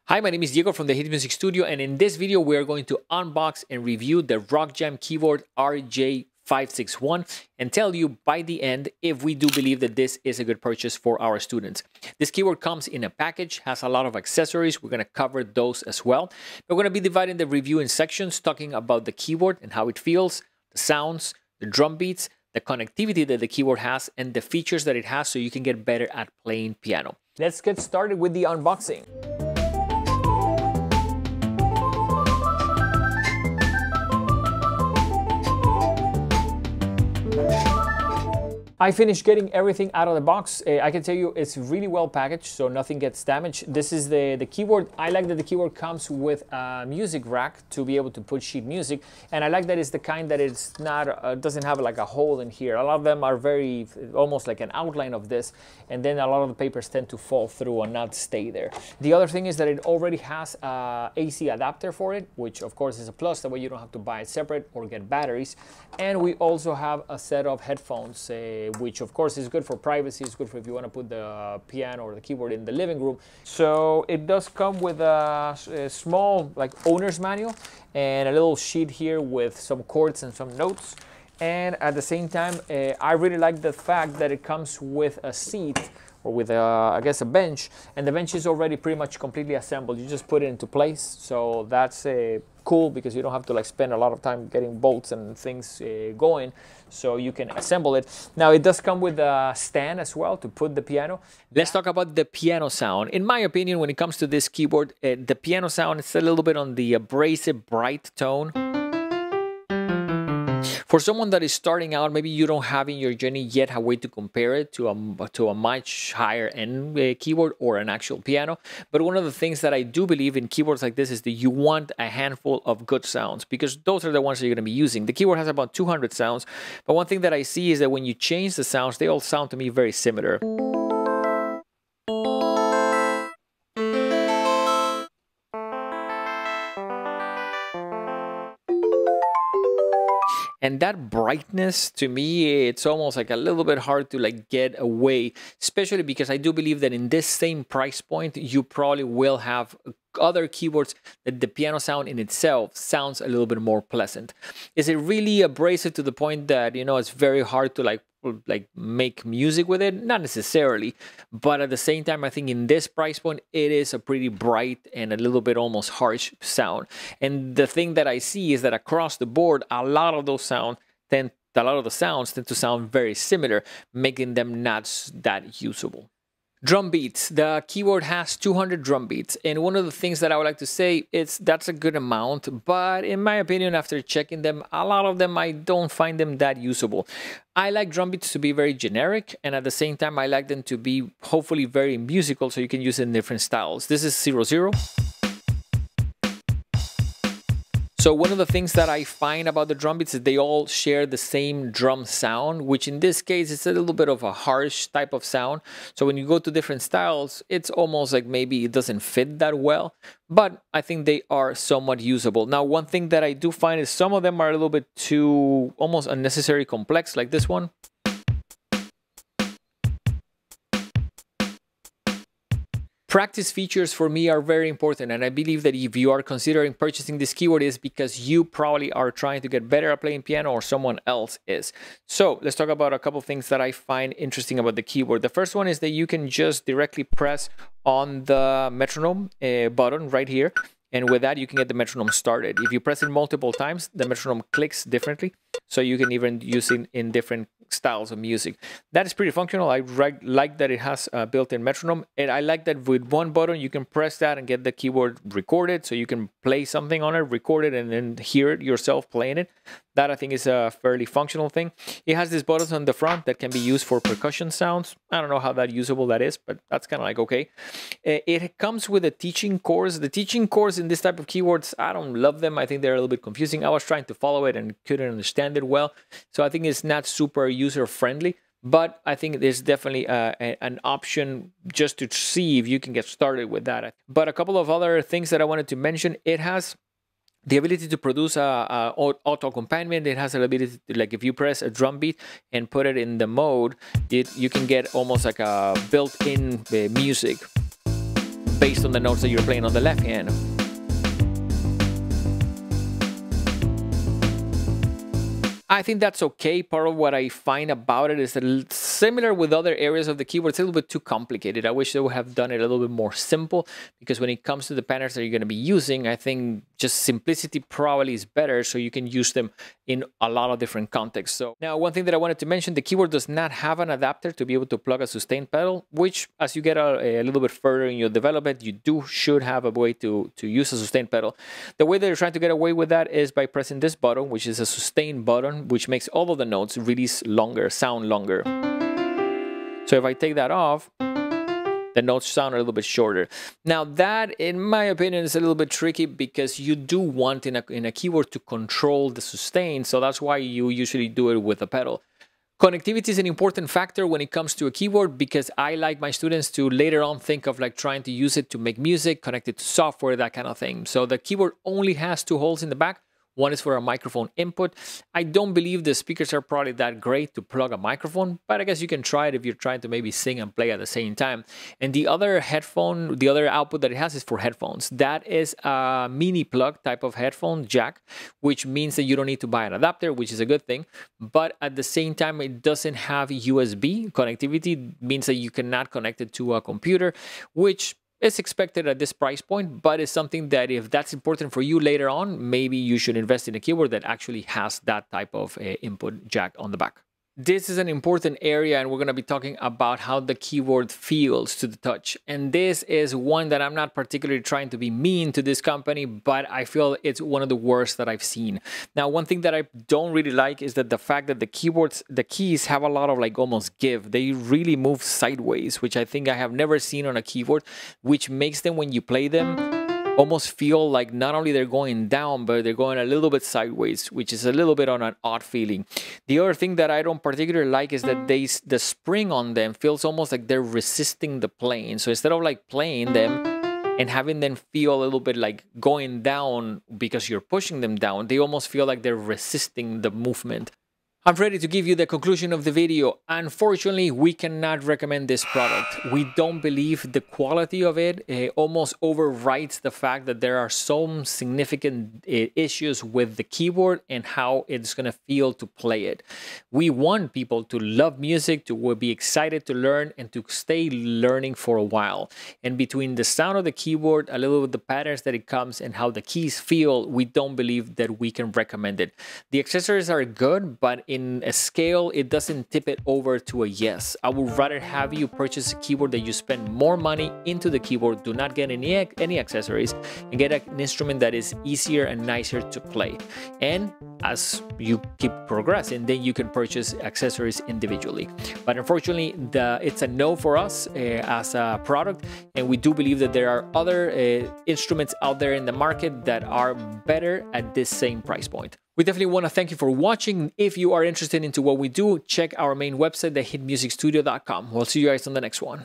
Hi, my name is Diego from the Hit Music Studio, and in this video we are going to unbox and review the RockJam keyboard RJ-561 and tell you by the end if we do believe that this is a good purchase for our students. This keyboard comes in a package, has a lot of accessories. We're going to cover those as well. We're going to be dividing the review in sections, talking about the keyboard and how it feels, the sounds, the drum beats, the connectivity that the keyboard has, and the features that it has so you can get better at playing piano. Let's get started with the unboxing. I finished getting everything out of the box. I can tell you it's really well packaged, so nothing gets damaged. This is the keyboard. I like that the keyboard comes with a music rack to be able to put sheet music, and I like that it's the kind that it's not doesn't have like a hole in here. A lot of them are very almost like an outline of this, and then a lot of the papers tend to fall through and not stay there. The other thing is that it already has a AC adapter for it, which of course is a plus. That way you don't have to buy it separate or get batteries. And we also have a set of headphones, which of course is good for privacy. It's good for if you want to put the piano or the keyboard in the living room. So it does come with a small like owner's manual and a little sheet here with some chords and some notes. And at the same time, I really like the fact that it comes with a seat or with I guess a bench, and the bench is already pretty much completely assembled. You just put it into place, so that's cool because you don't have to like spend a lot of time getting bolts and things going, so you can assemble it. Now it does come with a stand as well to put the piano. Let's talk about the piano sound. In my opinion, when it comes to this keyboard, the piano sound is a little bit on the abrasive, bright tone. For someone that is starting out, maybe you don't have in your journey yet a way to compare it to a much higher end keyboard or an actual piano. But one of the things that I do believe in keyboards like this is that you want a handful of good sounds, because those are the ones that you're going to be using. The keyboard has about 200 sounds, but one thing that I see is that when you change the sounds, they all sound to me very similar. And that brightness, to me, it's almost like a little bit hard to like get away, especially because I do believe that in this same price point, you probably will have other keyboards that the piano sound in itself sounds a little bit more pleasant. Is it really abrasive to the point that, you know, it's very hard to like make music with it? Not necessarily, but at the same time, I think in this price point, it is a pretty bright and a little bit almost harsh sound. And the thing that I see is that across the board, a lot of the sounds tend to sound very similar, making them not that usable. Drum beats. The keyboard has 200 drum beats, and one of the things that I would like to say is that's a good amount, but in my opinion, after checking them, a lot of them I don't find them that usable. I like drum beats to be very generic, and at the same time I like them to be hopefully very musical so you can use it in different styles. This is 0-0. So one of the things that I find about the drum beats is they all share the same drum sound, which in this case is a little bit of a harsh type of sound. So when you go to different styles, it's almost like maybe it doesn't fit that well, but I think they are somewhat usable. Now, one thing that I do find is some of them are a little bit too almost unnecessary complex, like this one. Practice features for me are very important, and I believe that if you are considering purchasing this keyboard, is because you probably are trying to get better at playing piano or someone else is. So let's talk about a couple of things that I find interesting about the keyboard. The first one is that you can just directly press on the metronome button right here, and with that you can get the metronome started. If you press it multiple times, the metronome clicks differently, so you can even use it in different styles of music. That is pretty functional. I like that it has a built-in metronome, and I like that with one button you can press that and get the keyboard recorded, so you can play something on it, record it, and then hear it yourself playing it. That I think is a fairly functional thing. It has these buttons on the front that can be used for percussion sounds. I don't know how that usable that is, but that's kind of like okay. It comes with a teaching course. The teaching course in this type of keyboards, I don't love them. I think they're a little bit confusing. I was trying to follow it and couldn't understand it well, so I think it's not super user-friendly, but I think there's definitely an option just to see if you can get started with that. But a couple of other things that I wanted to mention, it has the ability to produce a auto accompaniment. It has an ability to, like, if you press a drum beat and put it in the mode, you can get almost like a built-in music. based on the notes that you're playing on the left hand. I think that's okay. Part of what I find about it is that similar with other areas of the keyboard, it's a little bit too complicated. I wish they would have done it a little bit more simple, because when it comes to the patterns that you're going to be using, I think just simplicity probably is better, so you can use them in a lot of different contexts. So now, one thing that I wanted to mention, the keyboard does not have an adapter to be able to plug a sustain pedal, which as you get a little bit further in your development, you should have a way to use a sustain pedal. The way that you're trying to get away with that is by pressing this button, which is a sustain button, which makes all of the notes release longer, sound longer. So if I take that off, the notes sound a little bit shorter. Now that, in my opinion, is a little bit tricky, because you do want in a keyboard to control the sustain, so that's why you usually do it with a pedal. Connectivity is an important factor when it comes to a keyboard, because I like my students to later on think of like trying to use it to make music, connect it to software, that kind of thing. So the keyboard only has 2 holes in the back. One is for a microphone input. I don't believe the speakers are probably that great to plug a microphone, but I guess you can try it if you're trying to maybe sing and play at the same time. And the other output that it has is for headphones. That is a mini plug type of headphone jack, which means that you don't need to buy an adapter, which is a good thing. But at the same time, it doesn't have USB connectivity, means that you cannot connect it to a computer, which it's expected at this price point, but it's something that if that's important for you later on, maybe you should invest in a keyboard that actually has that type of input jack on the back. This is an important area, and we're going to be talking about how the keyboard feels to the touch. And this is one that I'm not particularly trying to be mean to this company, but I feel it's one of the worst that I've seen. Now, one thing that I don't really like is that the fact that the keys have a lot of like almost give. They really move sideways, which I think I have never seen on a keyboard, which makes them, when you play them, almost feel like not only they're going down, but they're going a little bit sideways, which is a little bit on an odd feeling. The other thing that I don't particularly like is that the spring on them feels almost like they're resisting the playing. So instead of like playing them and having them feel a little bit like going down because you're pushing them down, they almost feel like they're resisting the movement. I'm ready to give you the conclusion of the video. Unfortunately, we cannot recommend this product. We don't believe the quality of it almost overrides the fact that there are some significant issues with the keyboard and how it's going to feel to play it. We want people to love music, to be excited to learn, and to stay learning for a while. And between the sound of the keyboard, a little bit the patterns that it comes, and how the keys feel, we don't believe that we can recommend it. The accessories are good, but in a scale, it doesn't tip it over to a yes. I would rather have you purchase a keyboard that you spend more money into the keyboard, do not get any accessories, and get an instrument that is easier and nicer to play. And as you keep progressing, then you can purchase accessories individually. But unfortunately, it's a no for us as a product, and we do believe that there are other instruments out there in the market that are better at this same price point. We definitely want to thank you for watching. If you are interested into what we do, check our main website, thehitmusicstudio.com. We'll see you guys on the next one.